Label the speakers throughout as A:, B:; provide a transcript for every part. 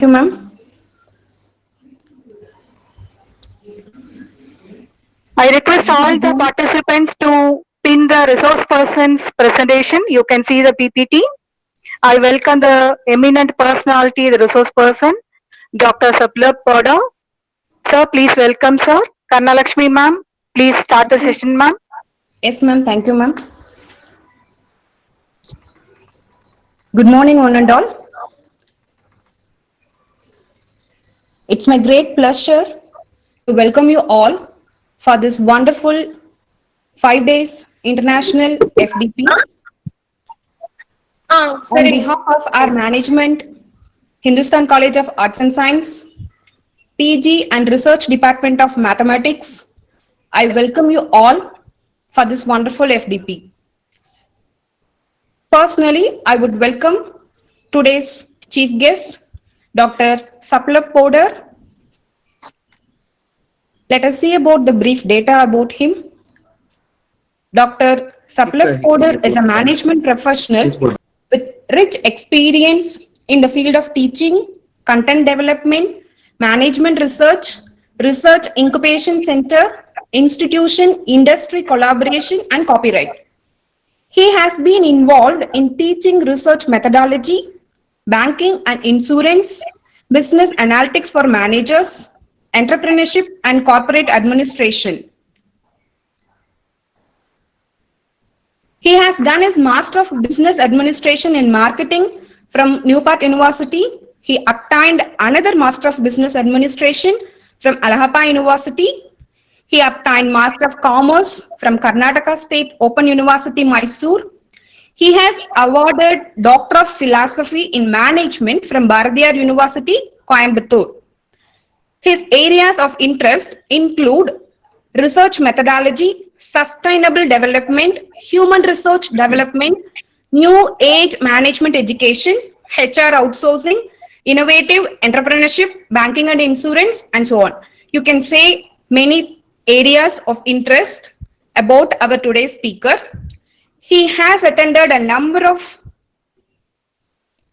A: You, ma'am.
B: I request all the participants to pin the resource person's presentation. You can see the PPT. I welcome the eminent personality, the resource person, Dr. Saplab Poda. Sir, please welcome, sir. Karnalakshmi ma'am, please start the session, ma'am.
A: Yes, ma'am. Thank you, ma'am. Good morning, one and all. It's my great pleasure to welcome you all for this wonderful 5 days international FDP. On behalf of our management, Hindustan College of Arts and Science, PG and Research Department of Mathematics, I welcome you all for this wonderful FDP. Personally, I would welcome today's chief guest, Dr. Saplab Poder. Let us see about the brief data about him. Dr. Saplab Poder is a management professional with rich experience in the field of teaching, content development, management research, research incubation center, institution, industry collaboration, and copyright. He has been involved in teaching research methodology, banking and insurance, business analytics for managers, entrepreneurship, and corporate administration. He has done his Master of Business Administration in Marketing from Newport University. He obtained another Master of Business Administration from Allahabad University. He obtained Master of Commerce from Karnataka State Open University, Mysore. He has awarded Doctor of Philosophy in Management from Bharatiyar University, Coimbatore. His areas of interest include research methodology, sustainable development, human resource development, new age management education, HR outsourcing, innovative entrepreneurship, banking and insurance, and so on. You can say many areas of interest about our today's speaker. He has attended a number of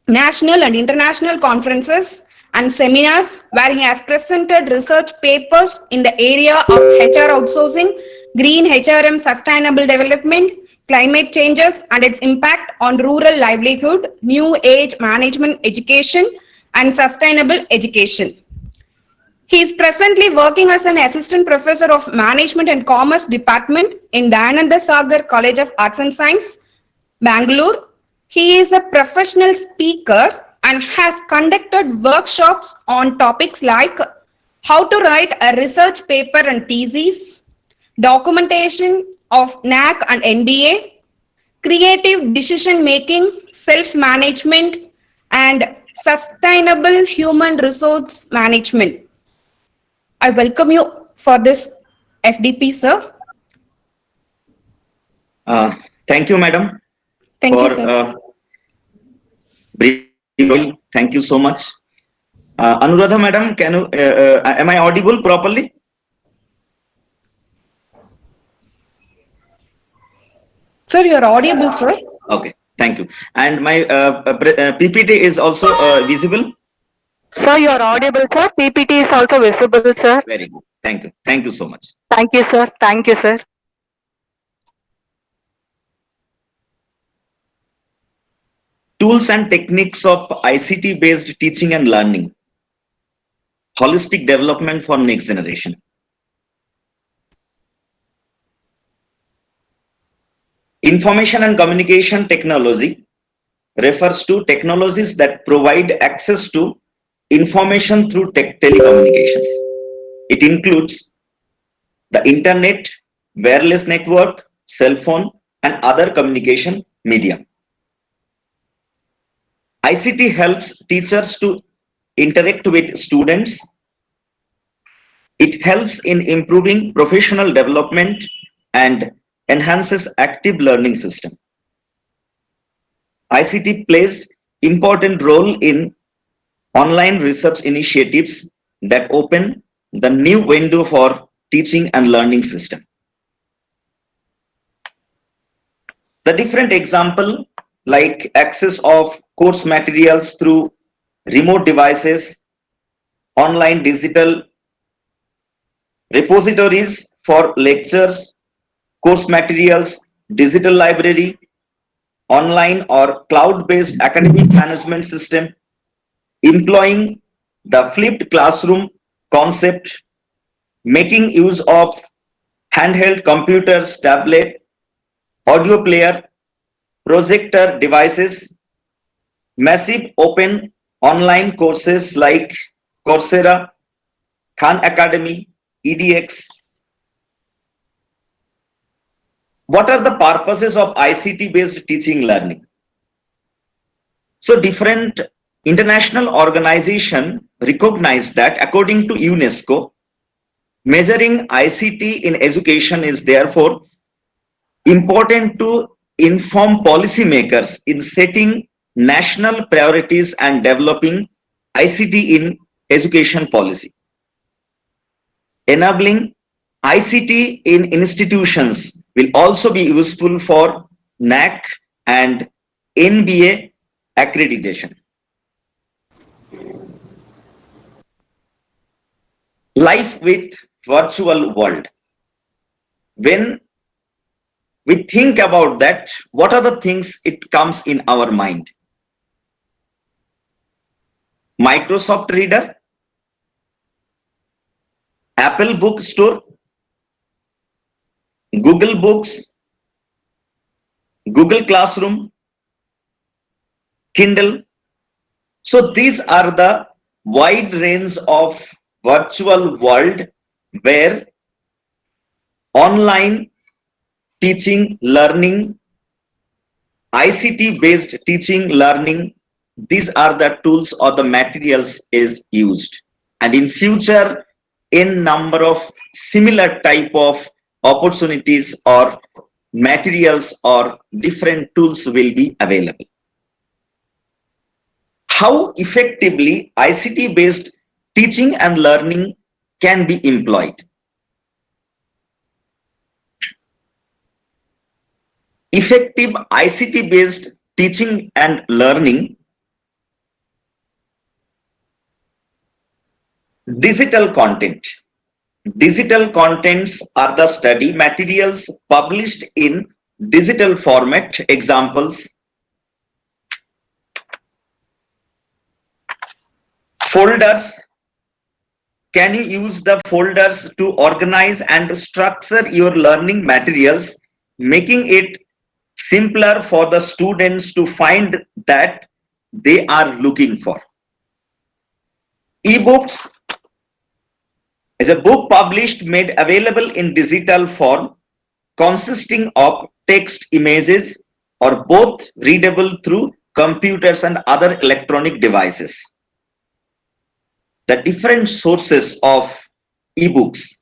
A: national and international conferences and seminars where he has presented research papers in the area of HR outsourcing, green HRM sustainable development, climate changes and its impact on rural livelihood, new age management education, and sustainable education. He is presently working as an assistant professor of management and commerce department in Dayananda Sagar College of Arts and Science, Bangalore. He is a professional speaker and has conducted workshops on topics like how to write a research paper and thesis, documentation of NAC and NBA, creative decision making, self-management, and sustainable human resource management. I welcome you for this FDP, sir.
C: Thank you, madam,
A: Thank you, sir.
C: brief. Thank you so much. Anuradha, madam, can you, am I audible properly?
A: Sir, you're audible, sir.
C: Okay, thank you. And my PPT is also visible.
B: Sir, you are audible, sir. PPT is also visible, sir.
C: Very good. Thank you. Thank you so much.
B: Thank you, sir. Thank you, sir.
C: Tools and techniques of ICT based teaching and learning. Holistic development for next generation. Information and communication technology refers to technologies that provide access to information through telecommunications. It includes the internet, wireless network, cell phone, and other communication media. ICT helps teachers to interact with students. It helps in improving professional development and enhances active learning system. ICT plays important role in online research initiatives that open the new window for teaching and learning system. The different example like access of course materials through remote devices, online digital repositories for lectures, course materials, digital library, online or cloud-based academic management system, employing the flipped classroom concept, making use of handheld computers, tablet, audio player, projector devices, massive open online courses like Coursera, Khan Academy, EDX. What are the purposes of ICT based teaching learning? So different international organizations recognize that according to UNESCO, measuring ICT in education is therefore important to inform policymakers in setting national priorities and developing ICT in education policy. Enabling ICT in institutions will also be useful for NAC and NBA accreditation. Life with virtual world. When we think about that, what are the things it comes in our mind? Microsoft Reader, Apple Bookstore, Google Books, Google Classroom, Kindle. So these are the wide range of virtual world where online teaching, learning, ICT based teaching, learning, these are the tools or the materials is used. And in future, in number of similar type of opportunities or materials or different tools will be available. How effectively ICT based teaching and learning can be employed? Effective ICT based teaching and learning. Digital content. Digital contents are the study materials published in digital format. Examples: folders. Can you use the folders to organize and structure your learning materials, making it simpler for the students to find that they are looking for? Ebooks is a book published, made available in digital form, consisting of text, images, or both, readable through computers and other electronic devices. The different sources of ebooks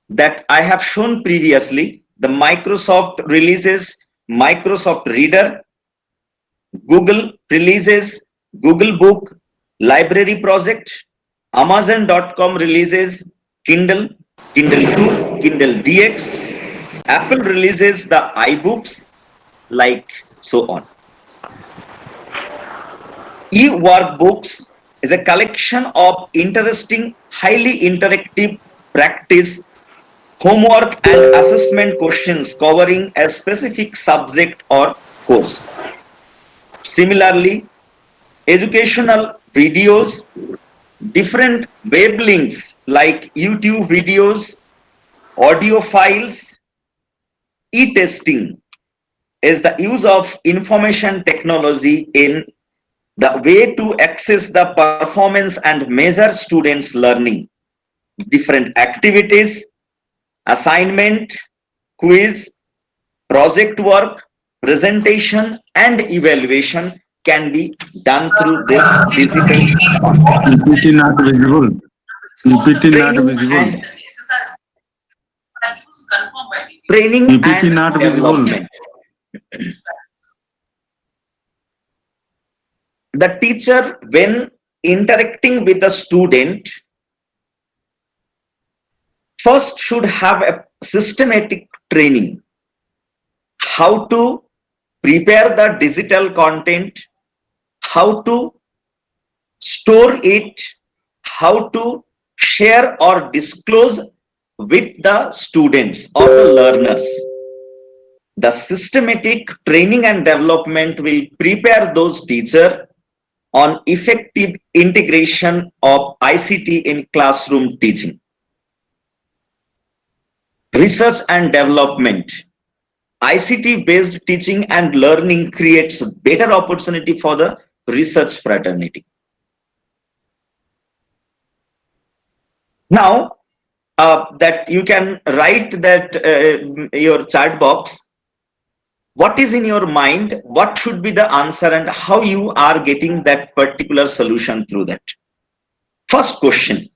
C: that I have shown previously, the Microsoft releases Microsoft Reader, Google releases Google Book Library Project, Amazon.com releases Kindle, Kindle 2, Kindle DX, Apple releases the iBooks, like so on. E-workbooks is a collection of interesting, highly interactive practice, homework and assessment questions covering a specific subject or course. Similarly, educational videos, different web links like YouTube videos, audio files, e-testing is the use of information technology in the way to access the performance and measure students' learning. Different activities, assignment, quiz, project work, presentation, and evaluation can be done through this digital content.
D: PPT not visible. PPT not
C: Training
D: visible.
C: and training
D: PPT
C: and
D: not visible.
C: development. The teacher, when interacting with the student, first should have a systematic training how to prepare the digital content, how to store it, how to share or disclose with the students or the learners. The systematic training and development will prepare those teachers on effective integration of ICT in classroom teaching. Research and development. ICT based teaching and learning creates better opportunity for the research fraternity. Now that you can write that your chat box, what is in your mind, what should be the answer and how you are getting that particular solution through that. First question,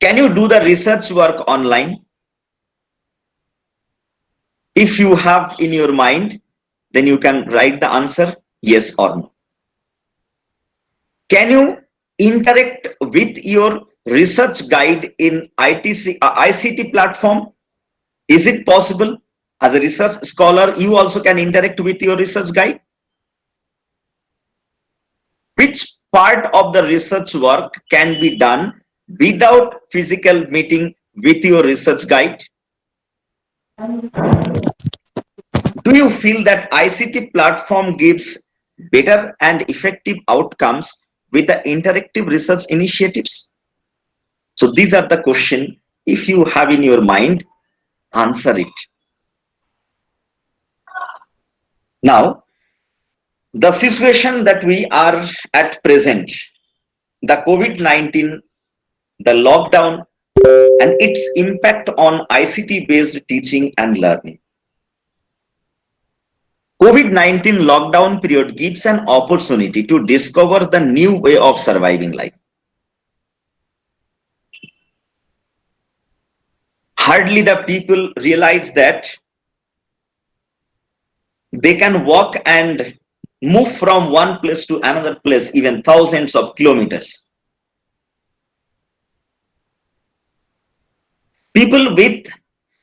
C: can you do the research work online? If you have in your mind, then you can write the answer yes or no. Can you interact with your research guide in ICT platform? Is it possible? As a research scholar, you also can interact with your research guide. Which part of the research work can be done without physical meeting with your research guide? Do you feel that ICT platform gives better and effective outcomes with the interactive research initiatives? So these are the questions. If you have in your mind, answer it. Now, the situation that we are at present, the COVID-19, the lockdown, and its impact on ICT-based teaching and learning. COVID-19 lockdown period gives an opportunity to discover the new way of surviving life. Hardly the people realize that they can walk and move from one place to another place, even thousands of kilometers. People with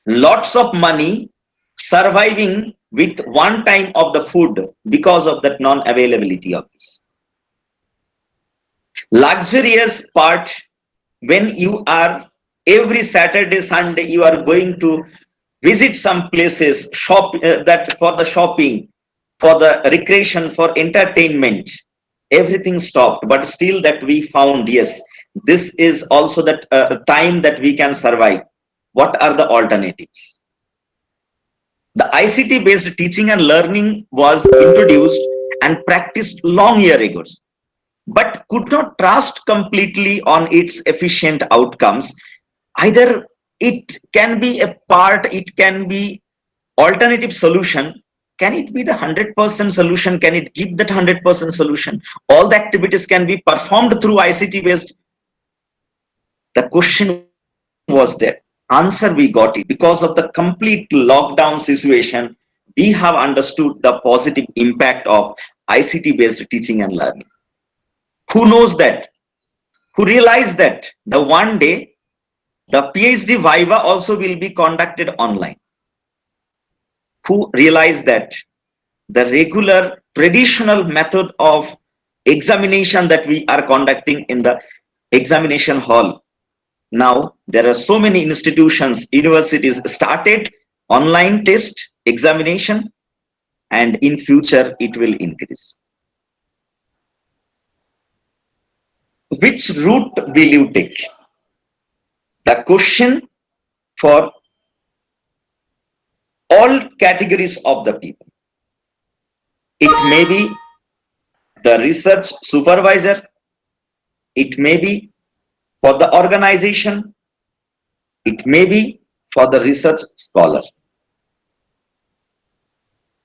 C: lots of money surviving with one time of the food because of that non-availability of this. Luxurious part, when you are every Saturday, Sunday, you are going to visit some places, shop that for the shopping, for the recreation, for entertainment, everything stopped. But still that we found, yes, this is also that time that we can survive. What are the alternatives? The ICT based teaching and learning was introduced and practiced long years ago, but could not trust completely on its efficient outcomes. Either it can be a part, it can be alternative solution. Can it be the 100% solution? Can it give that 100% solution? All the activities can be performed through ICT based. The question was there. Answer we got it. Because of the complete lockdown situation, we have understood the positive impact of ICT based teaching and learning. Who knows that? Who realized that the one day the PhD Viva also will be conducted online? Who realized that the regular traditional method of examination that we are conducting in the examination hall, now there are so many institutions, universities started online test examination, and in future it will increase. Which route will you take? The question for all categories of the people. It may be the research supervisor, it may be for the organization, it may be for the research scholar.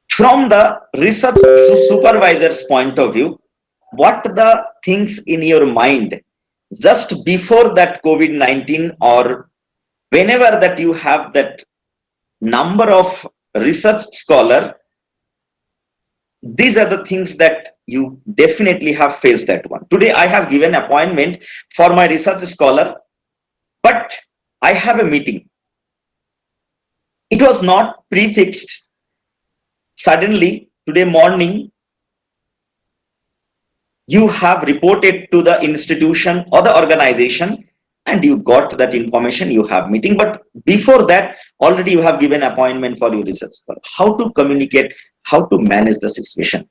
C: From the research supervisor's point of view, what the things in your mind just before that COVID-19 or whenever that you have that number of research scholar, these are the things that you definitely have faced that one. Today I have given appointment for my research scholar, but I have a meeting. It was not prefixed. Suddenly today morning you have reported to the institution or the organization, and you got that information, you have meeting. But before that, already you have given appointment for your research scholar. How to communicate, how to manage the situation?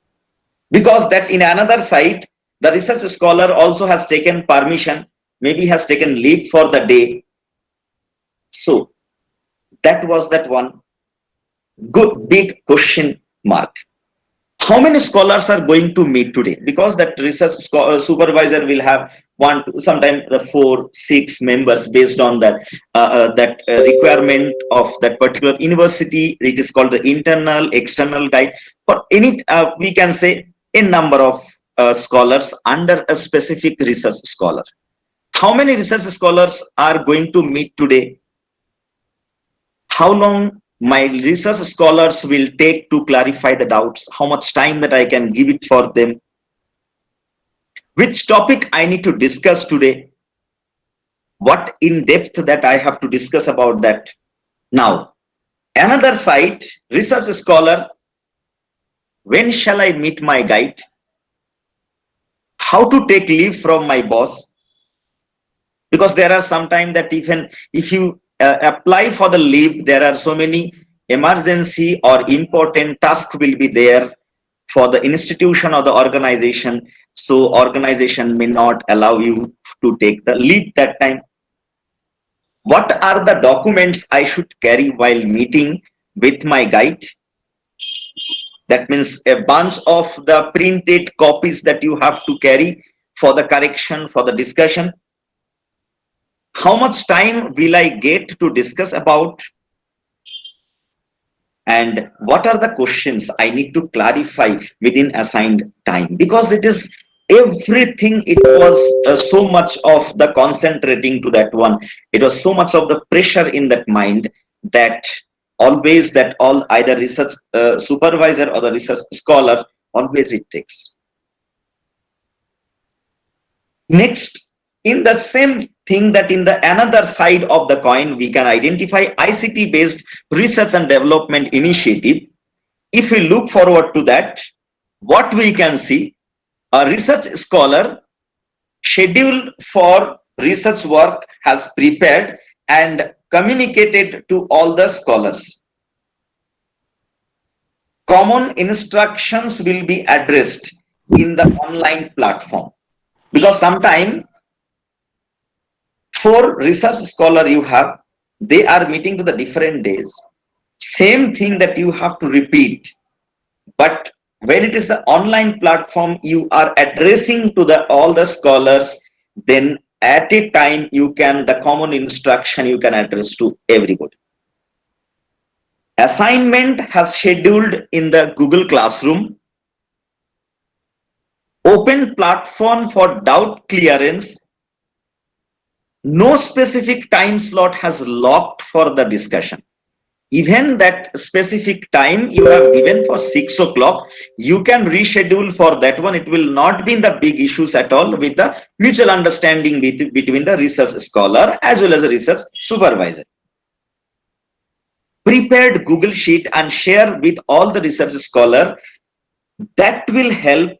C: Because that in another side, the research scholar also has taken permission, maybe has taken leave for the day. So that was that one good big question mark. How many scholars are going to meet today? Because that research supervisor will have one, sometimes the 4, 6 members based on that requirement of that particular university. It is called the internal, external guide. For any, we can say a number of scholars under a specific research scholar. How many research scholars are going to meet today? How long my research scholars will take to clarify the doubts, how much time that I can give it for them, which topic I need to discuss today, what in depth that I have to discuss about that. Now, another side, research scholar, when shall I meet my guide, how to take leave from my boss, because there are sometimes that even if you apply for the leave, there are so many emergency or important tasks will be there for the institution or the organization. So organization may not allow you to take the leave that time. What are the documents I should carry while meeting with my guide? That means a bunch of the printed copies that you have to carry for the correction, for the discussion. How much time will I get to discuss about? And what are the questions I need to clarify within assigned time? Because it is everything, it was so much of the concentrating to that one. It was so much of the pressure in that mind that always that all either research supervisor or the research scholar, always it takes. Next, in the same thing, that in the another side of the coin, we can identify ICT based research and development initiative. If we look forward to that, what we can see, a research scholar schedule for research work has prepared and communicated to all the scholars. Common instructions will be addressed in the online platform, because sometime 4 research scholar you have, they are meeting to the different days. Same thing that you have to repeat. But when it is the online platform, you are addressing to the all the scholars, then at a time you can, the common instruction you can address to everybody. Assignment has scheduled in the Google Classroom. Open platform for doubt clearance. No specific time slot has locked for the discussion. Even that specific time you have given for 6 o'clock, you can reschedule for that one. It will not be in the big issues at all, with the mutual understanding between the research scholar as well as the research supervisor. Prepared Google Sheet and share with all the research scholar. That will help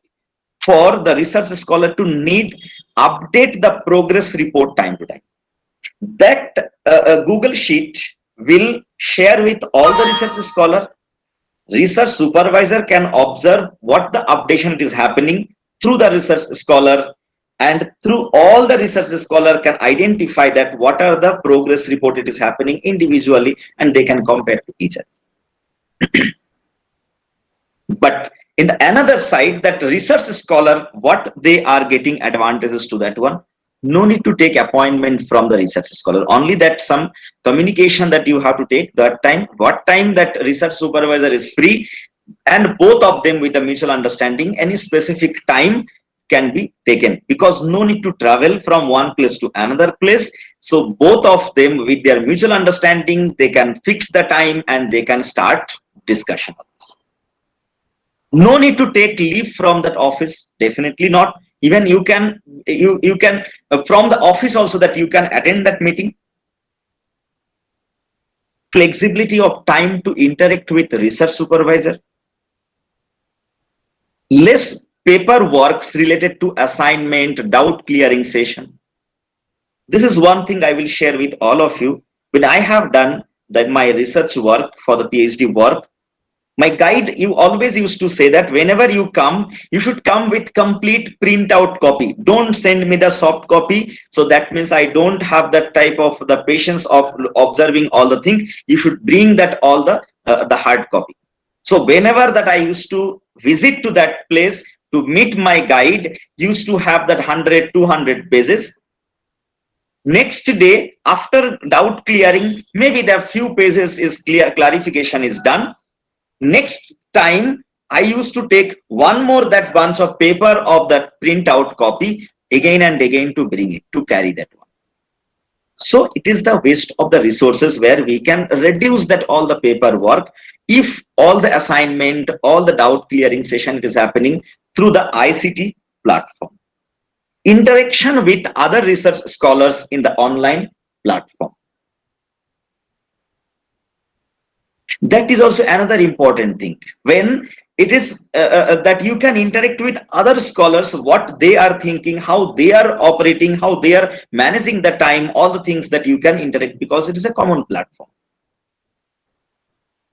C: for the research scholar to need update the progress report time to time. That Google Sheet will share with all the research scholar. Research supervisor can observe what the updation is happening through the research scholar, and through all the research scholar can identify that what are the progress report it is happening individually, and they can compare to each other. But in the another side, that research scholar, what they are getting advantages to that one, no need to take appointment from the research scholar, only that some communication that you have to take that time, what time that research supervisor is free, and both of them with a mutual understanding, any specific time can be taken, because no need to travel from one place to another place. So both of them with their mutual understanding, they can fix the time and they can start discussion. No need to take leave from that office, definitely not. Even you can from the office also, that you can attend that meeting. Flexibility of time to interact with the research supervisor. Less paperworks related to assignment, doubt clearing session. This is one thing I will share with all of you. When I have done my research work for the PhD work, my guide, you always used to say that whenever you come, you should come with complete printout copy. Don't send me the soft copy. So that means I don't have that type of the patience of observing all the things. You should bring that all the hard copy. So whenever that I used to visit to that place to meet my guide, used to have that 100, 200 pages. Next day, after doubt clearing, maybe the few pages is clear, clarification is done. Next time, I used to take one more that bunch of paper of that printout copy again and again to bring it, to carry that one. So it is the waste of the resources where we can reduce that all the paperwork if all the assignment, all the doubt clearing session is happening through the ICT platform. Interaction with other research scholars in the online platform. That is also another important thing. When it is that you can interact with other scholars, what they are thinking, how they are operating, how they are managing the time, all the things that you can interact because it is a common platform.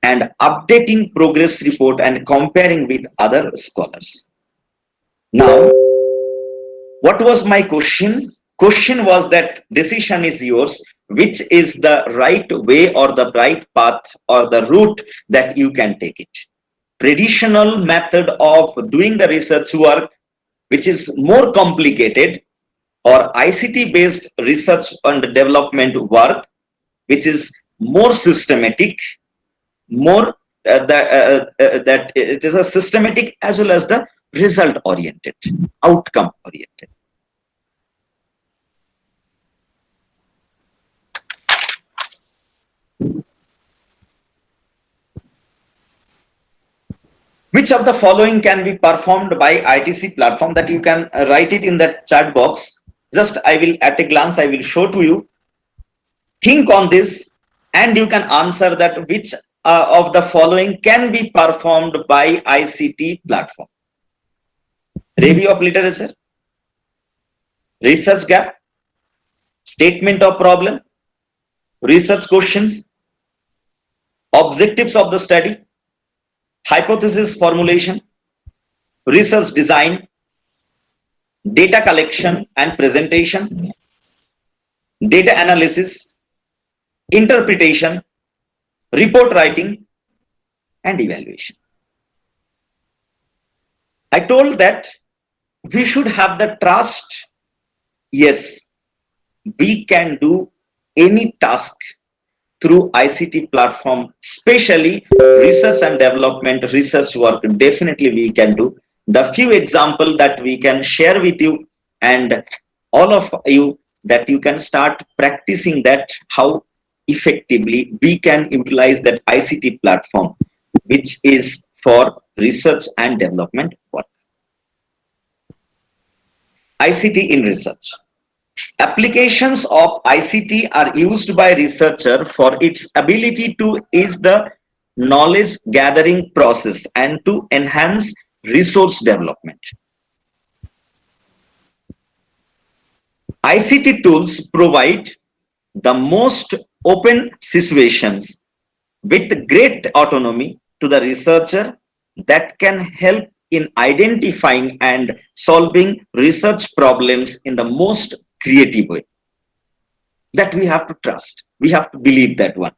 C: And updating progress report and comparing with other scholars. Now, what was my question? Question was that decision is yours, which is the right way or the right path or the route that you can take it. Traditional method of doing the research work, which is more complicated, or ICT based research and development work, which is more systematic, more that it is a systematic as well as the result oriented, outcome oriented. Which of the following can be performed by ITC platform? That you can write it in the chat box. Just I will at a glance I will show to you. Think on this and you can answer that which of the following can be performed by ICT platform. Review of literature, research gap, statement of problem, research questions, objectives of the study, hypothesis formulation, research design, data collection and presentation, data analysis, interpretation, report writing, and evaluation. I told that we should have the trust. Yes, we can do any task through ICT platform, especially research and development, research work, definitely we can do. The few examples that we can share with you and all of you, that you can start practicing that, how effectively we can utilize that ICT platform, which is for research and development work. ICT in research. Applications of ICT are used by researcher for its ability to ease the knowledge gathering process and to enhance resource development. ICT tools provide the most open situations with great autonomy to the researcher that can help in identifying and solving research problems in the most creative way. That we have to trust. We have to believe that one.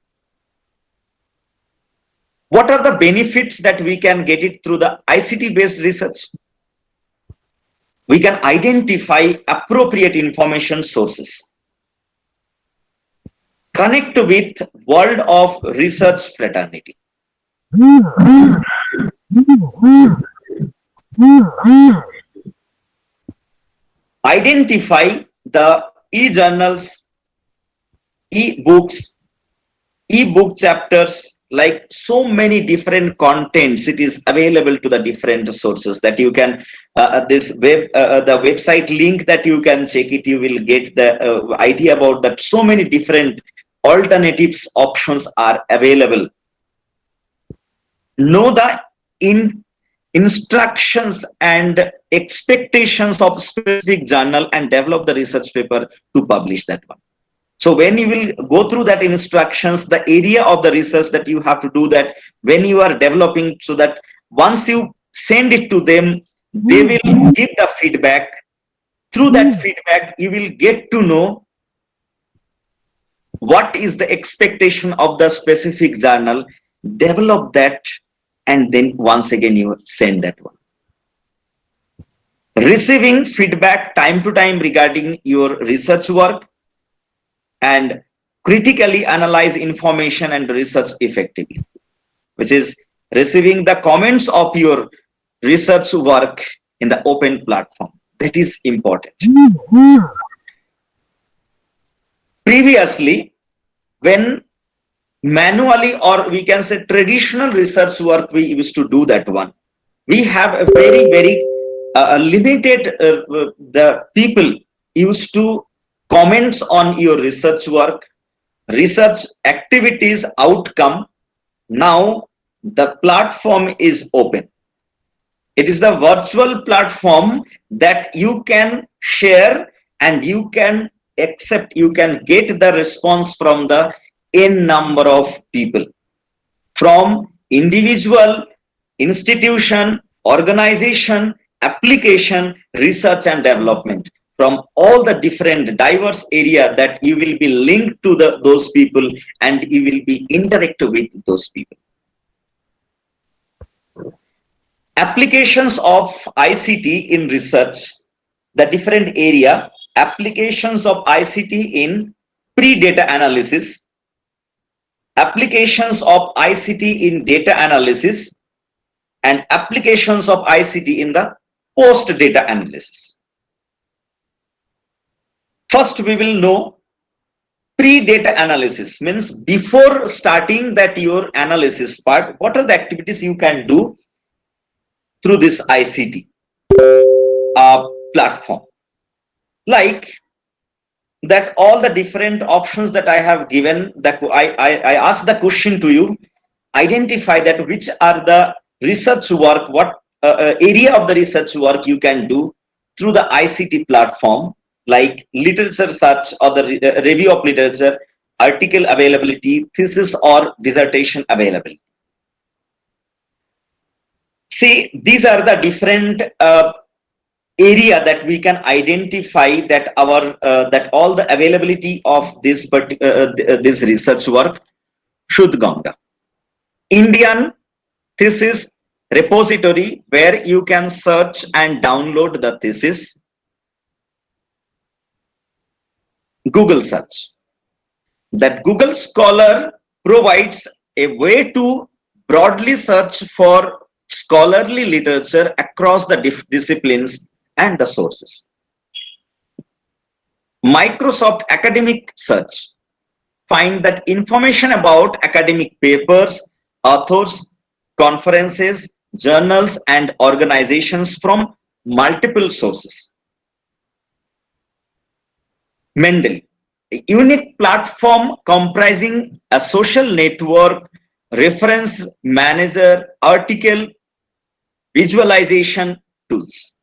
C: What are the benefits that we can get it through the ICT based research? We can identify appropriate information sources. Connect with world of research fraternity. Identify the e-journals, e-books, e-book chapters, like so many different contents. It is available to the different sources that you can, this web, the website link that you can check it, you will get the idea about that. So many different alternatives options are available. Know the instructions and expectations of specific journal and develop the research paper to publish that one. So when you will go through that instructions, the area of the research that you have to do that when you are developing, so that once you send it to them, they will give the feedback. Through that feedback, you will get to know what is the expectation of the specific journal, develop that, and then once again you send that one. Receiving feedback time to time regarding your research work, and critically analyze information and research effectively, which is receiving the comments of your research work in the open platform. That is important. Previously, when manually, or we can say traditional research work, we used to do that one, we have a very limited the people used to comments on your research work, research activities outcome. Now the platform is open. It is the virtual platform that you can share, and you can accept, you can get the response from the n number of people, from individual, institution, organization, application, research and development, from all the different diverse area that you will be linked to those people, and you will be interactive with those people. Applications of ICT in research, the different area, applications of ICT in pre-data analysis, applications of ICT in data analysis, and applications of ICT in the post-data analysis. First, we will know pre-data analysis, means before starting that your analysis part, what are the activities you can do through this ICT platform. Like that, all the different options that I have given, that I asked the question to you, identify that which are the research work, what area of the research work you can do through the ICT platform, like literature search or the review of literature, article availability, thesis or dissertation availability. See, these are the different area that we can identify that our that all the availability of this this research work. Shudh Ganga, Indian thesis repository, where you can search and download the thesis. Google search, that Google Scholar provides a way to broadly search for scholarly literature across the disciplines and the sources. Microsoft Academic Search, find that information about academic papers, authors, conferences, journals and organizations from multiple sources. Mendeley, a unique platform comprising a social network, reference manager, article visualization tools.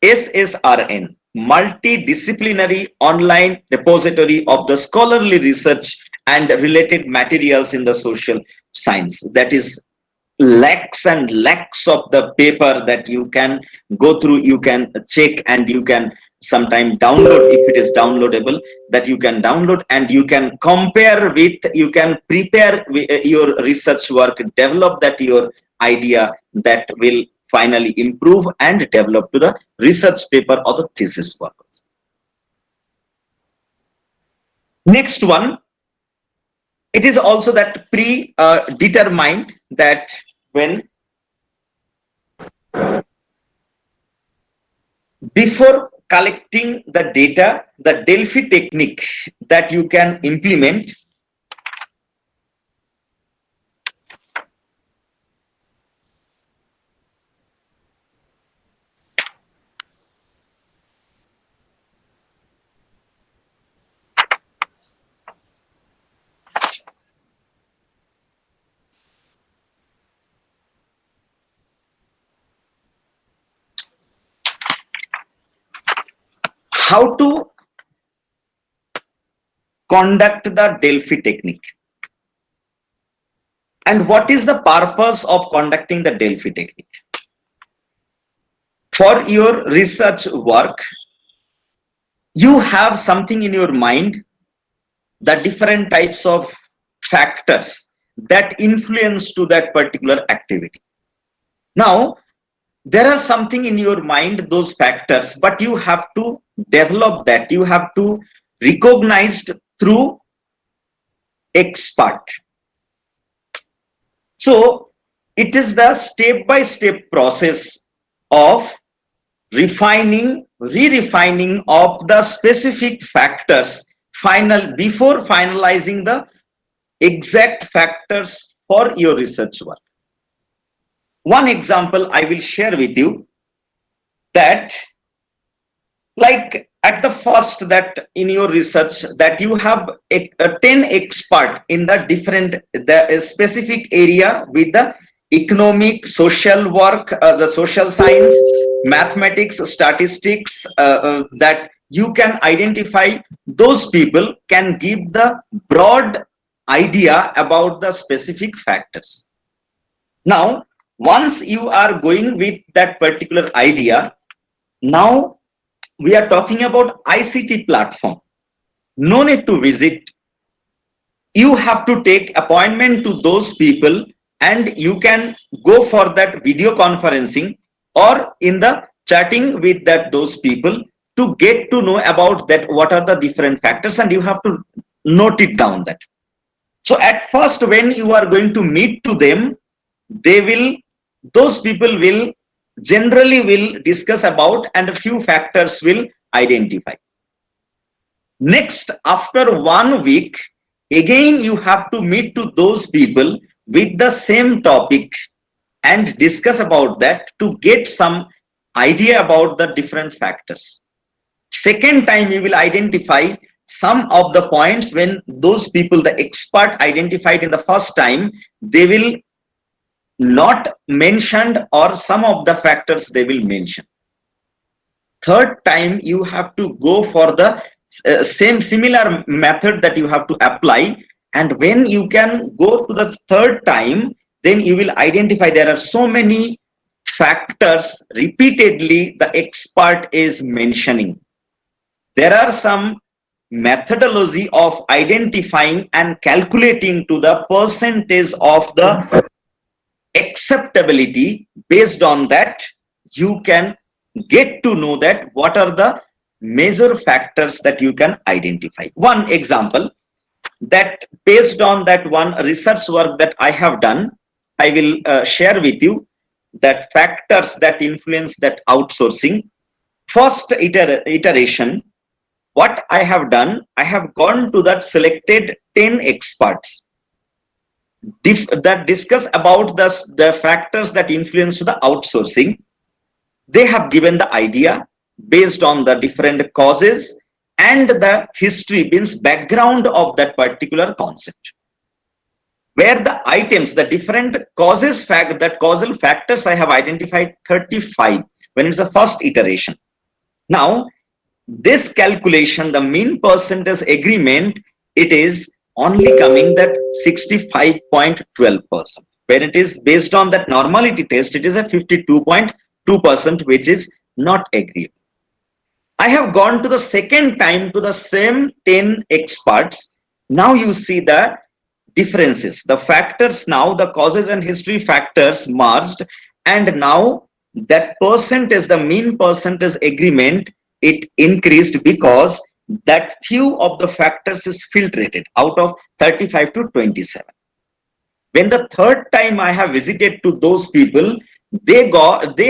C: SSRN, multidisciplinary online repository of the scholarly research and related materials in the social science. That is lakhs and lakhs of the paper that you can go through, you can check, and you can sometime download, if it is downloadable, that you can download, and you can compare with, you can prepare your research work, develop that your idea that will finally improve and develop to the research paper or the thesis work. Next one, it is also that predetermined that when before collecting the data, the Delphi technique that you can implement. how to conduct the Delphi technique. And what is the purpose of conducting the Delphi technique? For your research work, you have something in your mind, the different types of factors that influence to that particular activity. Now, there are something in your mind, those factors, but you have to develop that. You have to recognize through expert. So it is the step-by-step process of refining, re-refining of the specific factors before finalizing the exact factors for your research work. One example I will share with you, that like at the first, that in your research that you have a 10 expert in the specific area with the economic, social work, the social science, mathematics, statistics, that you can identify those people can give the broad idea about the specific factors. Now, once you are going with that particular idea, now we are talking about ICT platform. No need to visit. You have to take appointment to those people, and you can go for that video conferencing or in the chatting with those people to get to know about that what are the different factors, and you have to note it down that. So at first, when you are going to meet to them, those people will generally discuss about, and a few factors will identify. Next, after 1 week, again you have to meet to those people with the same topic and discuss about that to get some idea about the different factors. Second time, you will identify some of the points when those people, the expert identified in the first time, they will not mentioned, or some of the factors they will mention. Third time, you have to go for the similar method that you have to apply, and when you can go to the third time, then you will identify there are so many factors repeatedly the expert is mentioning. There are some methodology of identifying and calculating to the percentage of the acceptability. Based on that, you can get to know that what are the major factors that you can identify. One example, that based on that one research work that I have done, I will share with you that factors that influence that outsourcing. First iteration, what I have done, I have gone to that selected 10 experts that discuss about the factors that influence the outsourcing. They have given the idea based on the different causes and the history, means background of that particular concept. Where the items, the different causes, that causal factors, I have identified 35 when it's the first iteration. Now, this calculation, the mean percentage agreement, it is only coming that 65.12%. When it is based on that normality test, it is a 52.2%, which is not agreeable. I have gone to the second time to the same 10 experts. Now you see the differences, the factors, now the causes and history factors merged, and now that percentage, the mean percentage agreement, it increased because that few of the factors is filtrated out of 35 to 27. When the third time I have visited to those people, they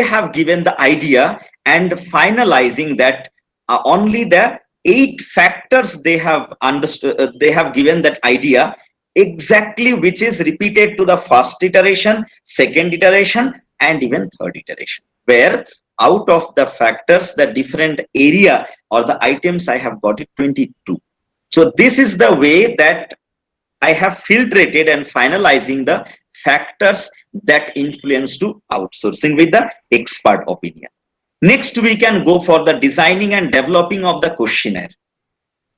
C: have given the idea and finalizing that only the 8 factors they have understood, they have given that idea exactly, which is repeated to the first iteration, second iteration, and even third iteration, where out of the factors, the different area or the items, I have got it 22. So this is the way that I have filtrated and finalizing the factors that influence to outsourcing with the expert opinion. Next, we can go for the designing and developing of the questionnaire.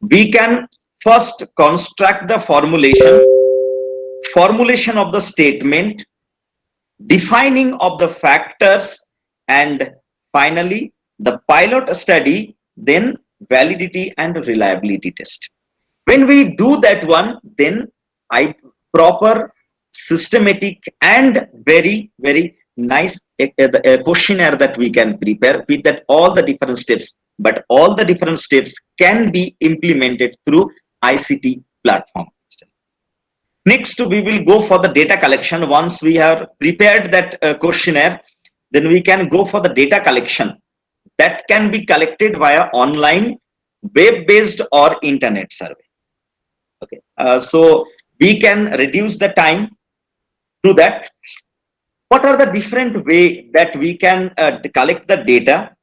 C: We can first construct the formulation of the statement, defining of the factors, and finally the pilot study, then validity and reliability test. When we do that one, then I proper, systematic and very nice questionnaire that we can prepare with that all the different steps, but all the different steps can be implemented through ICT platform. Next, we will go for the data collection. Once we have prepared that questionnaire, then we can go for the data collection that can be collected via online, web-based or internet survey. Okay, so we can reduce the time to that. What are the different way that we can collect the data?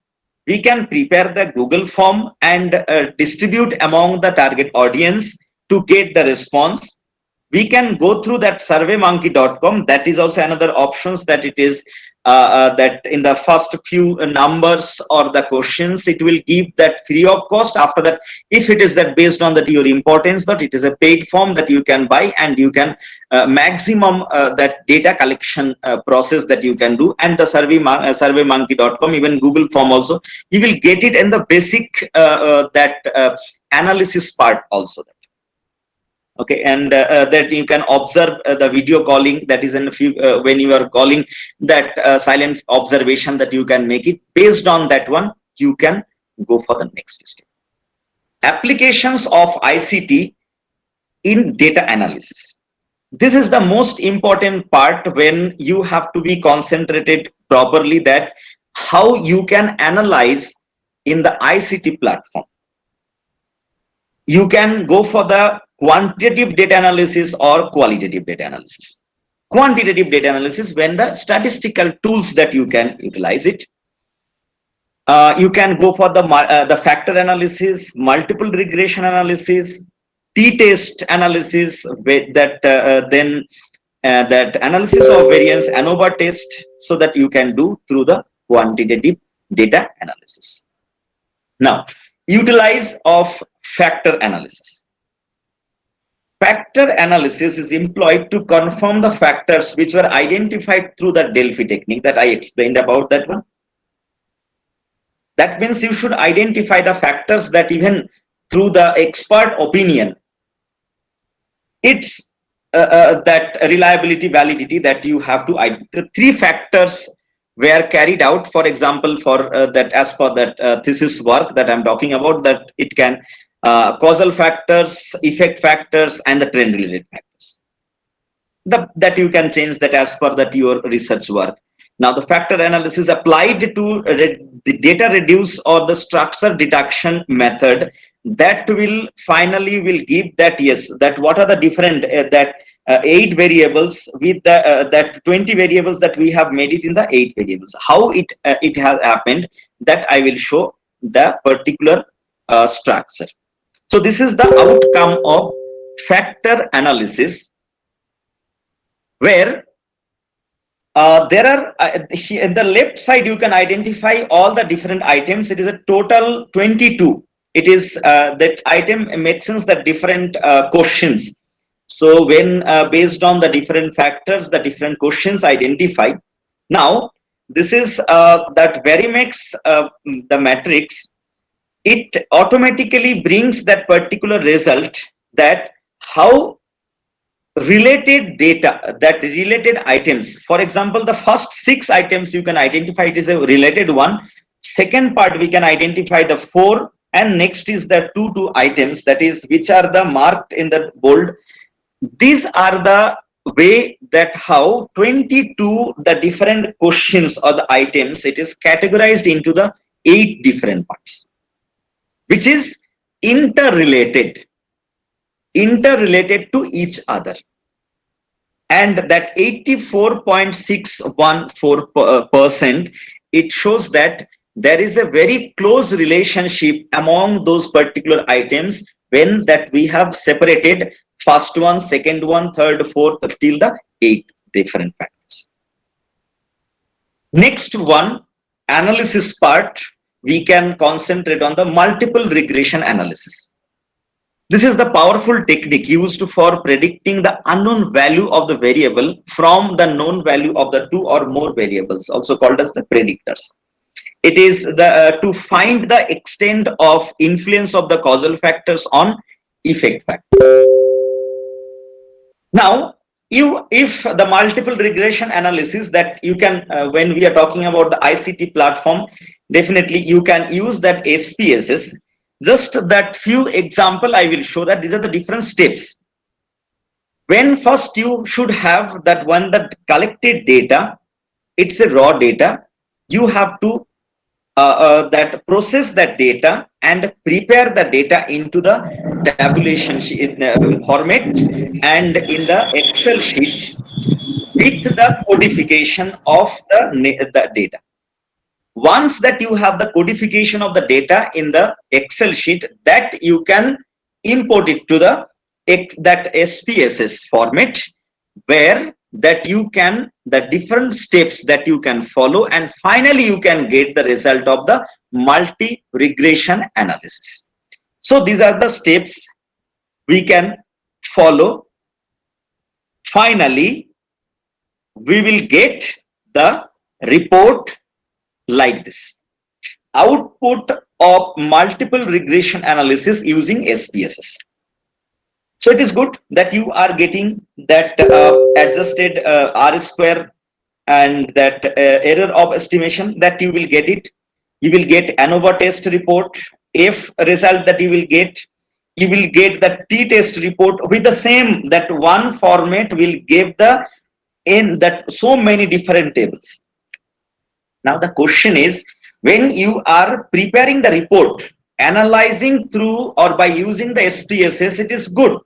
C: We can prepare the Google form and distribute among the target audience to get the response. We can go through that surveymonkey.com. That is also another options that it is that in the first few numbers or the questions, it will give that free of cost. After that, if it is that based on that your importance, that it is a paid form that you can buy, and you can maximum that data collection process that you can do. And the surveymonkey.com, even Google form also, you will get it in the basic that analysis part also. Okay, and that you can observe the video calling, that is in a few when you are calling, that silent observation that you can make it. Based on that one, you can go for the next step. Applications of ICT in data analysis. This is the most important part when you have to be concentrated properly, that how you can analyze in the ICT platform. You can go for the quantitative data analysis or qualitative data analysis. Quantitative data analysis, when the statistical tools that you can utilize it. You can go for the factor analysis, multiple regression analysis, t-test analysis, that then that analysis of variance, ANOVA test, so that you can do through the quantitative data analysis. Now, utilize of factor analysis. Factor analysis is employed to confirm the factors which were identified through the Delphi technique that I explained about that one. That means you should identify the factors that even through the expert opinion, it's that reliability, validity that you have to, the three factors were carried out. For example, for that, as per that thesis work that I'm talking about, that it can causal factors, effect factors, and the trend related factors. That you can change that as per that your research work. Now, the factor analysis applied to the data reduce or the structure deduction method, that will finally will give that, yes, that what are the different 8 variables with the that 20 variables that we have made it in the 8 variables. How it has happened, that I will show the particular structure. So this is the outcome of factor analysis, where there are in the left side you can identify all the different items. It is a total 22. It is that item mentions the different questions. So when based on the different factors, the different questions identified. Now this is that Verimax the matrix. It automatically brings that particular result, that how related data, that related items. For example, the first 6 items you can identify it is a related one. Second part we can identify the 4, and next is the 2 items, that is which are the marked in the bold. These are the way that how 22 the different questions or the items, it is categorized into the 8 different parts, which is interrelated to each other. And that 84.614%, it shows that there is a very close relationship among those particular items when that we have separated first one, second one, third, fourth, till the 8 different factors. Next one, analysis part, we can concentrate on the multiple regression analysis. This is the powerful technique used for predicting the unknown value of the variable from the known value of the two or more variables, also called as the predictors. It is the to find the extent of influence of the causal factors on effect factors. Now, if the multiple regression analysis that you can, when we are talking about the ICT platform, definitely you can use that SPSS. Just that few example I will show that these are the different steps. When first you should have that one, that collected data, it's a raw data. You have to that process that data and prepare the data into the tabulation sheet, format and in the Excel sheet with the codification of the data. Once that you have the codification of the data in the Excel sheet, that you can import it to the that SPSS format, where that you can, the different steps that you can follow, and finally you can get the result of the multi-regression analysis. So these are the steps we can follow. Finally, we will get the report like this: output of multiple regression analysis using SPSS. So it is good that you are getting that adjusted R square and that error of estimation, that you will get it. You will get ANOVA test report, F result that you will get. You will get the t-test report with the same, that one format will give the in that so many different tables. Now the question is, when you are preparing the report, analyzing through or by using the SPSS, it is good.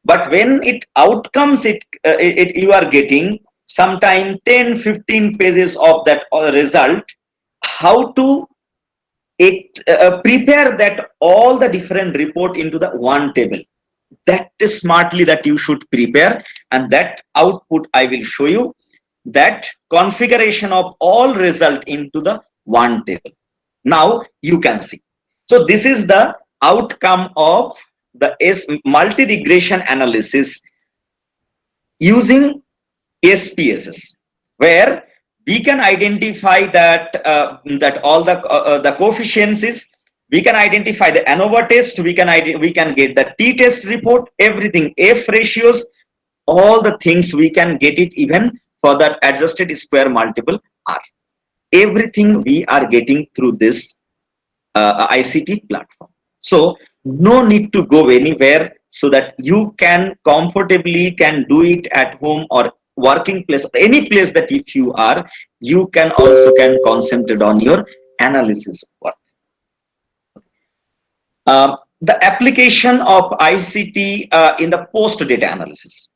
C: But when it outcomes, you are getting sometime 10-15 pages of that result. How to prepare that all the different report into the one table? That is smartly that you should prepare, and that output I will show you, that configuration of all result into the one table. Now you can see. So this is the outcome of the multi-regression analysis using SPSS, where we can identify that that all the coefficients. We can identify the ANOVA test. We can get the t-test report, everything, F ratios, all the things we can get it, even for that adjusted square multiple R. Everything we are getting through this ICT platform. So no need to go anywhere, so that you can comfortably can do it at home or working place, any place that if you are, you can also can concentrate on your analysis work. The application of ICT in the post data analysis.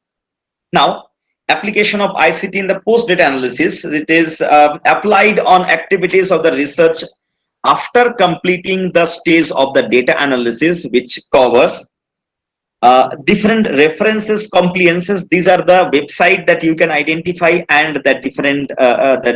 C: Now, application of ICT in the post data analysis, it is applied on activities of the research after completing the stage of the data analysis, which covers different references, compliances. These are the website that you can identify, and the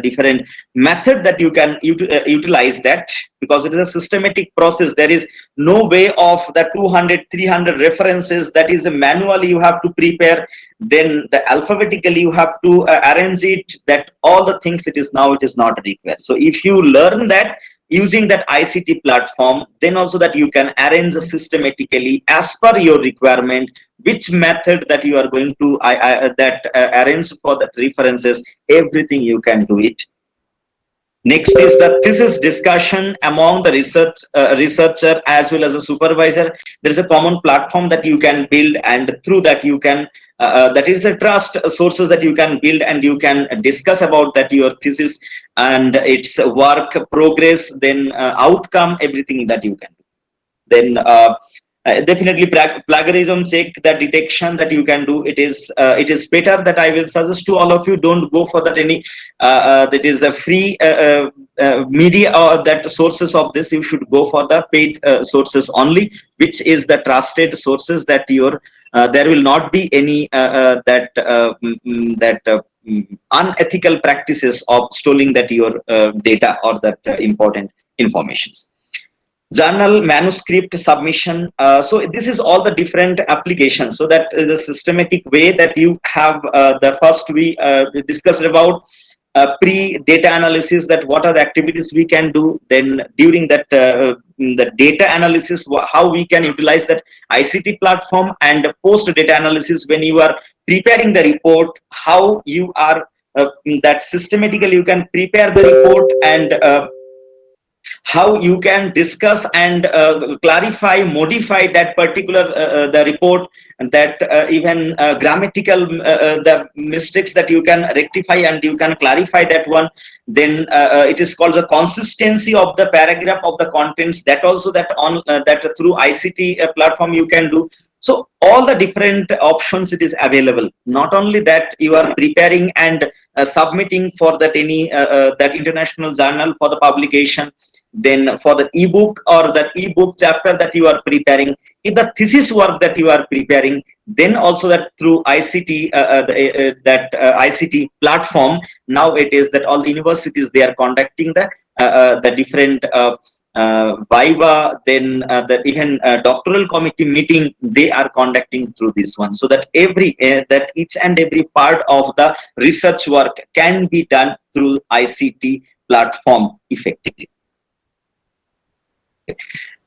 C: different method that you can utilize that, because it is a systematic process. There is no way of the 200-300 references that is manually you have to prepare, then the alphabetically you have to arrange it, that all the things it is not required. So if you learn that using that ICT platform, then also that you can arrange systematically as per your requirement, which method that you are going to arrange for that references, everything you can do it. Next is the thesis discussion among the researcher as well as a supervisor. There is a common platform that you can build, and through that you can that is a trust sources that you can build, and you can discuss about that your thesis and its work progress, then outcome, everything that you can do. Then definitely plagiarism check, the detection that you can do. It is better that I will suggest to all of you, don't go for that any that is a free media or that sources of this. You should go for the paid sources only, which is the trusted sources that your there will not be any unethical practices of stealing that your data or that important informations. Journal manuscript submission. So this is all the different applications. So that is a systematic way that you have the first we discussed about pre-data analysis, that what are the activities we can do. Then during that the data analysis, how we can utilize that ICT platform, and post-data analysis when you are preparing the report, how you are that systematically you can prepare the report, and how you can discuss and clarify, modify that particular the report, and that even grammatical the mistakes that you can rectify and you can clarify that one. Then it is called the consistency of the paragraph of the contents, that also that on that through ICT platform you can do. So all the different options it is available. Not only that you are preparing and submitting for that any that international journal for the publication, then for the ebook or the ebook chapter that you are preparing, if the thesis work that you are preparing, then also that through ICT ICT platform, now it is that all the universities they are conducting the different viva, then the even doctoral committee meeting they are conducting through this one, so that every that each and every part of the research work can be done through ICT platform effectively.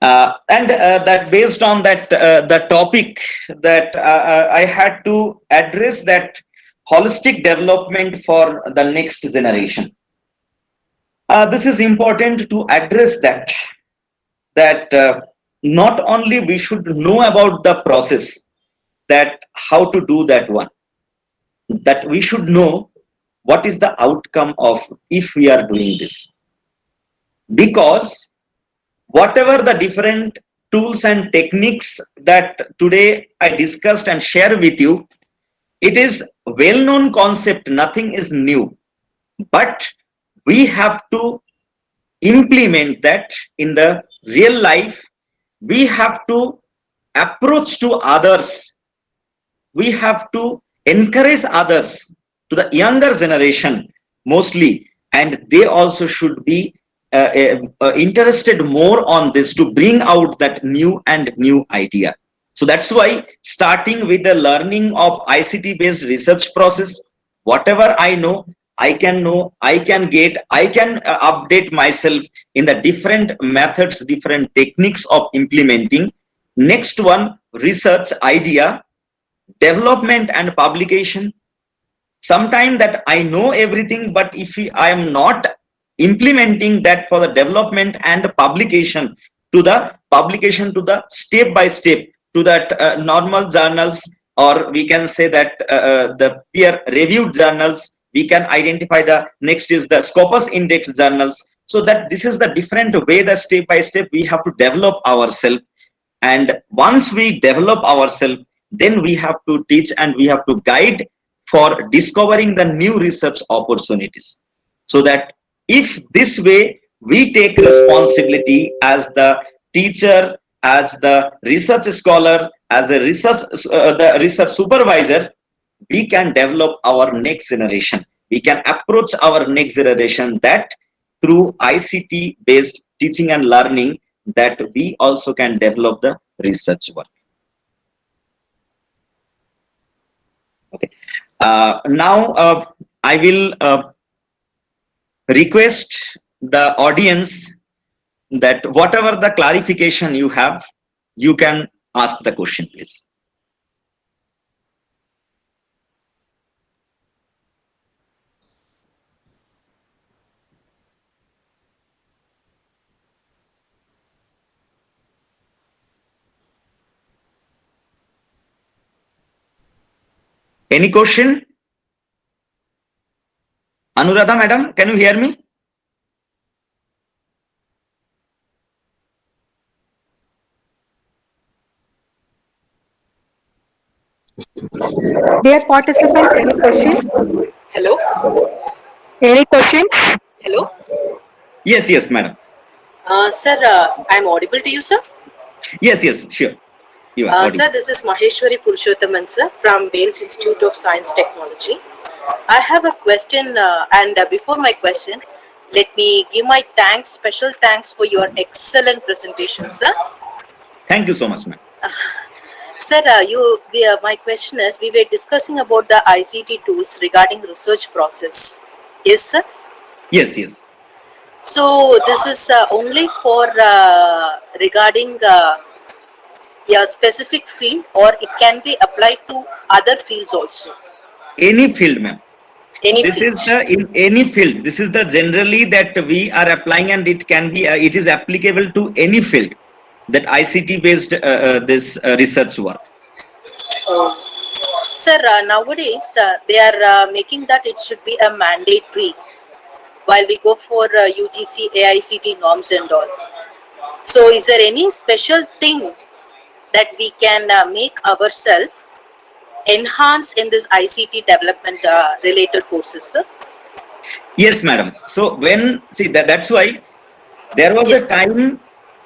C: And that based on that the topic that I had to address, that holistic development for the next generation. This is important to address that not only we should know about the process, that how to do that one, that we should know what is the outcome of if we are doing this, because whatever the different tools and techniques that today I discussed and share with you, it is well-known concept, nothing is new, but we have to implement that in the real life. We have to approach to others, we have to encourage others, to the younger generation mostly, and they also should be interested more on this to bring out that new and new idea. So that's why starting with the learning of ICT based research process, whatever I know, I can get, I can update myself in the different methods, different techniques of implementing. Next one, research idea, development and publication. Sometime that I know everything, but if I am not implementing that for the development and publication to the step by step to that normal journals, or we can say that the peer reviewed journals, we can identify the next is the Scopus index journals. So that this is the different way, the step by step we have to develop ourselves. And once we develop ourselves, then we have to teach and we have to guide for discovering the new research opportunities. So that if this way we take responsibility as the teacher, as the research scholar, as a the research supervisor, we can develop our next generation. We can approach our next generation that through ICT based teaching and learning, that we also can develop the research work. Okay. Now I will request the audience that whatever the clarification you have, you can ask the question, please. Any question? Anuradha madam, can you hear me?
B: Dear participant, any question?
E: Hello?
B: Any questions?
E: Hello?
C: Yes, yes, madam.
E: Sir, I'm audible to you, sir?
C: Yes, yes, sure. You are audible.
E: Sir, this is Maheshwari Purushothaman, sir, from Wales Institute of Science Technology. I have a question, and before my question, let me give my thanks, special thanks for your excellent presentation, sir.
C: Thank you so much, ma'am.
E: Sir, my question is, we were discussing about the ICT tools regarding research process. Yes, sir.
C: Yes, yes.
E: So this is only for regarding a specific field, or it can be applied to other fields also.
C: Any field, ma'am.
E: Any
C: This
E: field.
C: is the in any field. This is the generally that we are applying, and it can be it is applicable to any field that ICT based this research work.
E: Sir, nowadays they are making that it should be a mandatory while we go for UGC, AICT norms and all. So, is there any special thing that we can make ourselves enhance in this ICT development related courses, sir?
C: Yes, madam. So when see that's why there was
E: Yes,
C: a
E: sir.
C: time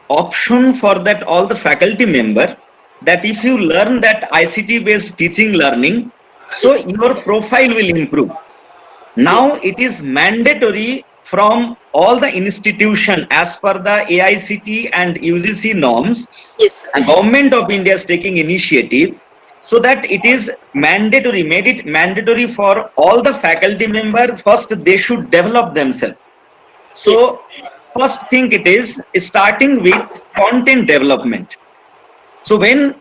C: option for that all the faculty member that if you learn that ICT based teaching learning, so
E: Yes.
C: your profile will improve. Now
E: Yes.
C: it is mandatory from all the institution as per the AICT and UGC norms,
E: Yes, sir.
C: and government of India is taking initiative so that it is mandatory, made it mandatory for all the faculty member. First they should develop themselves. So first thing it is starting with content development. So when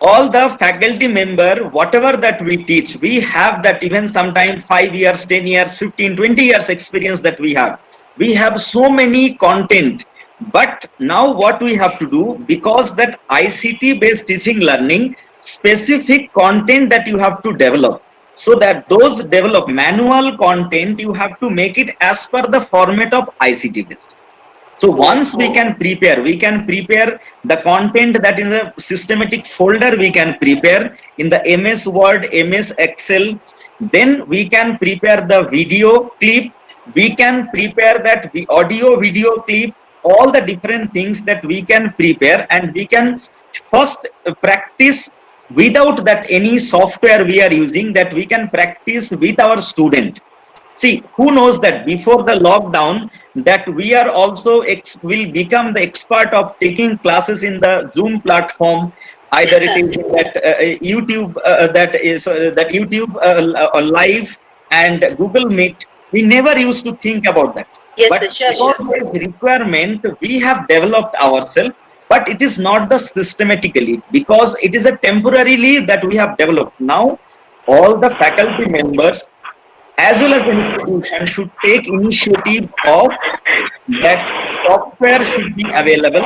C: all the faculty member, whatever that we teach, we have that even sometime 5 years, 10 years, 15, 20 years experience that we have. We have so many content. But now what we have to do, because that ICT based teaching learning, specific content that you have to develop. So that those develop manual content, you have to make it as per the format of ICT based. So once we can prepare the content that is a systematic folder, we can prepare in the MS Word, MS Excel, then we can prepare the video clip, we can prepare that audio video clip, all the different things that we can prepare, and we can first practice without that any software we are using, that we can practice with our student. See, who knows that before the lockdown that we are also will become the expert of taking classes in the Zoom platform, either it is that YouTube that YouTube live and Google Meet. We never used to think about that.
E: Yes,
C: But
E: sir, sure,
C: because
E: sure.
C: there is requirement, we have developed ourselves, but it is not the systematically, because it is a temporarily that we have developed. Now all the faculty members as well as the institution should take initiative of that software should be available,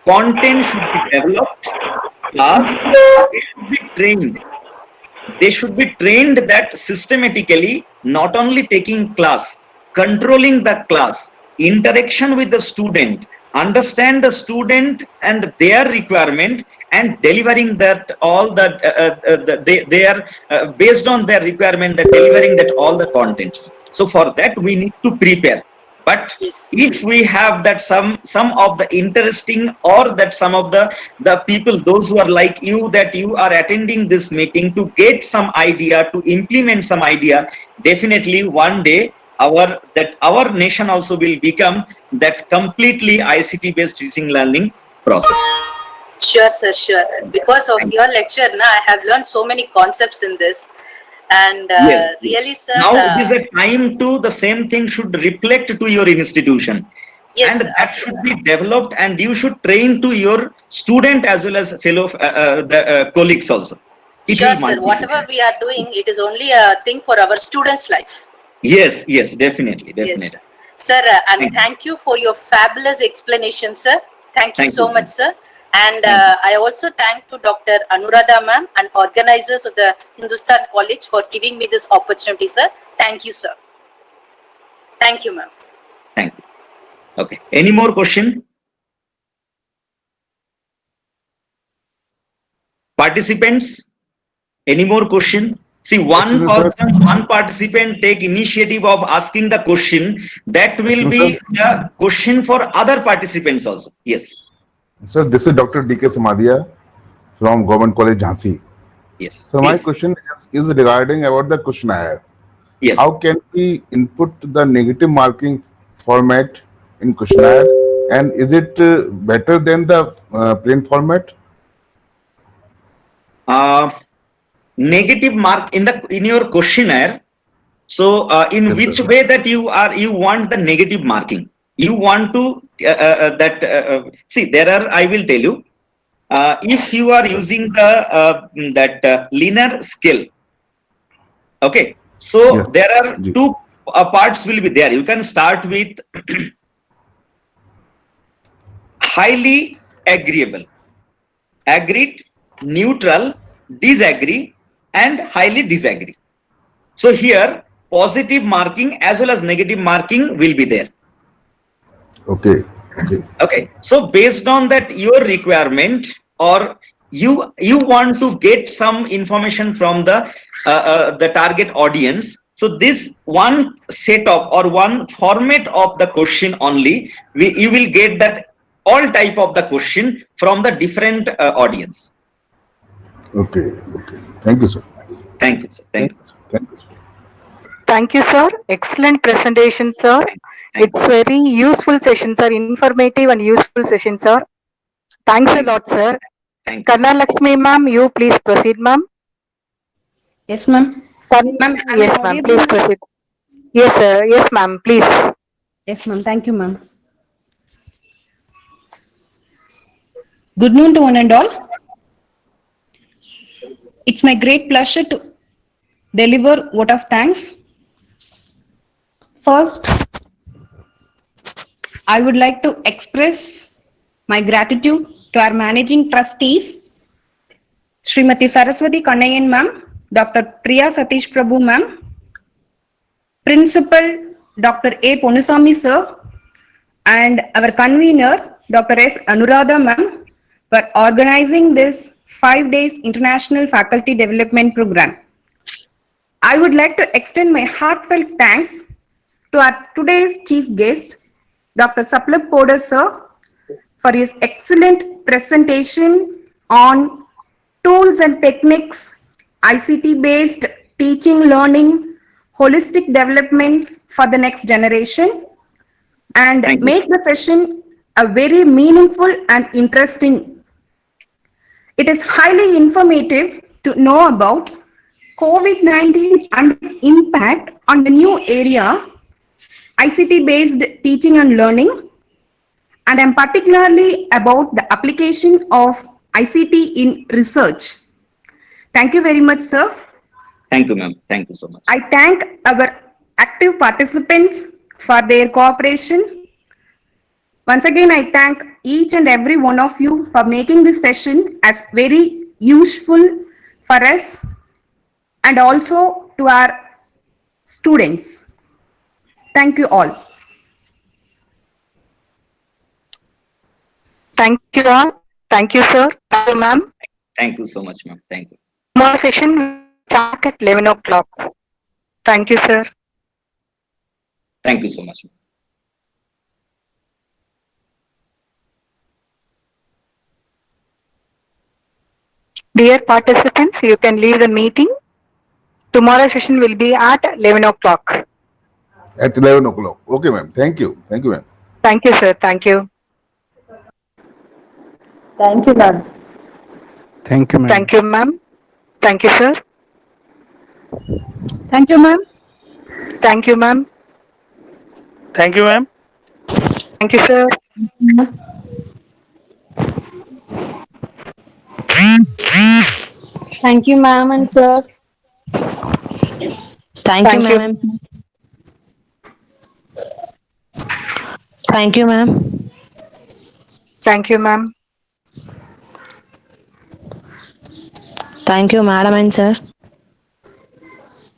C: content should be developed, class, they should be trained. They should be trained that systematically, not only taking class, controlling the class, interaction with the student, understand the student and their requirement, and delivering that all that they are based on their requirement, that delivering that all the contents. So for that we need to prepare. But
E: Yes.
C: if we have that some of the interesting, or that some of the people, those who are like you, that you are attending this meeting to get some idea, to implement some idea, definitely one day our nation also will become that completely ICT based teaching learning process.
E: Sure, sir, sure. Because of your lecture, na, I have learned so many concepts in this. And
C: Yes.
E: really, sir,
C: Now it is a time to the same thing should reflect to your institution.
E: yes,
C: And
E: sir,
C: that
E: of
C: should
E: course.
C: be developed, and you should train to your student as well as fellow colleagues also. It
E: Sure,
C: will
E: sir.
C: multiply.
E: Whatever we are doing, it is only a thing for our students' life.
C: Yes, yes, definitely,
E: Yes,
C: definitely.
E: sir. And
C: Thank you.
E: thank you for your fabulous explanation, sir. Thank you
C: Thank
E: so
C: you,
E: much,
C: sir.
E: sir. And
C: Thank you.
E: I also thank to Dr. Anuradha ma'am and organizers of the Hindustan College for giving me this opportunity, sir. Thank you, sir. Thank you, ma'am.
C: Thank you. Okay. Any more question? Participants, any more question? See, one person, one participant take initiative of asking the question, that will be the question for other participants also. Yes,
F: Sir, this is Dr. D.K. Samadia from Government College, Jhansi.
C: yes,
F: So my
C: please.
F: question is regarding about the questionnaire.
C: Yes.
F: how can we input the negative marking format in questionnaire, and is it better than the plain format?
C: Negative mark in your questionnaire. So, in
F: Yes,
C: which
F: sir.
C: way that you want the negative marking? You want to see, there are. I will tell you. If you are using the linear scale, okay.
F: Yeah.
C: So there are
F: Ji.
C: two parts will be there. You can start with highly agreeable, agreed, neutral, disagree, and highly disagree. So here, positive marking as well as negative marking will be there.
F: Okay. Okay.
C: Okay. So based on that, your requirement, or you want to get some information from the target audience. So this one setup or one format of the question only, you will get that all type of the question from the different audience.
F: Okay. Okay. Thank you, sir.
C: Thank you, sir. Thank you.
F: Thank you, sir.
B: Thank you, sir. Excellent presentation, sir.
C: Thank
B: It's very useful session, sir. Informative and useful session, sir. Thanks a
C: Thank you.
B: lot, sir.
C: Thank you.
B: Karna Lakshmi, ma'am, you please proceed, ma'am.
A: Yes, ma'am. Ma'am, am I
B: Yes, ma'am.
A: audible?
B: Please proceed. Yes, sir. Yes, ma'am. Please.
A: Yes, ma'am. Thank you, ma'am. Good noon to one and all. It's my great pleasure to deliver vote of thanks. First, I would like to express my gratitude to our managing trustees, Srimati Saraswati Kannayan ma'am, Dr. Priya Satish Prabhu ma'am, Principal Dr. A. Ponusamy sir, and our convener Dr. S. Anuradha ma'am for organizing this 5 days international faculty development program. I would like to extend my heartfelt thanks to our today's chief guest, Dr. Saplab Poddar sir, for his excellent presentation on tools and techniques, ICT-based teaching, learning, holistic development for the next generation, and
C: Thank you.
A: make the session a very meaningful and interesting. It is highly informative to know about COVID-19 and its impact on the new area, ICT-based teaching and learning, and I'm particularly about the application of ICT in research. Thank you very much, sir.
C: Thank you, ma'am. Thank you so much.
A: I thank our active participants for their cooperation. Once again, I thank each and every one of you for making this session as very useful for us and also to our students. Thank you all.
B: Thank you all. Thank you, sir. Thank you, ma'am.
C: Thank you so much, ma'am. Thank you.
B: Tomorrow session will start at 11 o'clock. Thank you, sir.
C: Thank you so much, ma'am.
B: Dear participants, you can leave the meeting. Tomorrow session will be at 11 o'clock.
F: At 11 o'clock. Okay, ma'am. Thank you. Thank you, ma'am.
B: Thank you, sir. Thank you.
G: Thank you, ma'am.
H: Thank you, ma'am.
B: Thank you, ma'am. Thank you, sir.
A: Thank you, ma'am.
B: Thank you, ma'am.
H: Thank you, ma'am.
B: Thank you, sir.
G: Thank you, ma'am and sir. Thank you,
B: Thank you.
G: ma'am. Thank you, ma'am.
B: Thank you, ma'am.
G: Thank you, madam and sir.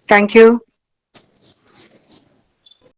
B: Thank you.